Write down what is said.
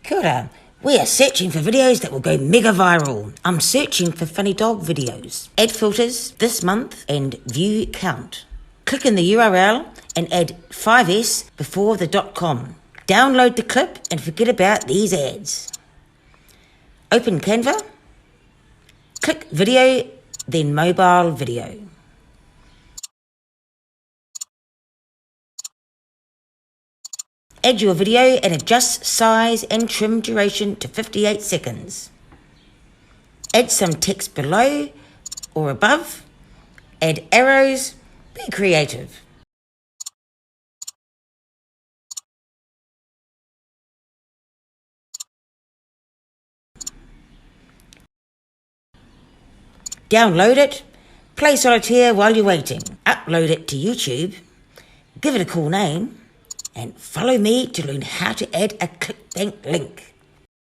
Kia ora. We are searching for videos that will go mega viral. I'm searching for funny dog videos. Add filters this month and view count. Click in the URL and add 5S before the .com. Download the clip and forget about these ads. Open Canva. Click video, then mobile video. Add your video and adjust size and trim duration to 58 seconds. Add some text below or above. Add arrows. Be creative. Download it. Play solitaire while you're waiting. Upload it to YouTube. Give it a cool name. And follow me to learn how to add a ClickBank link.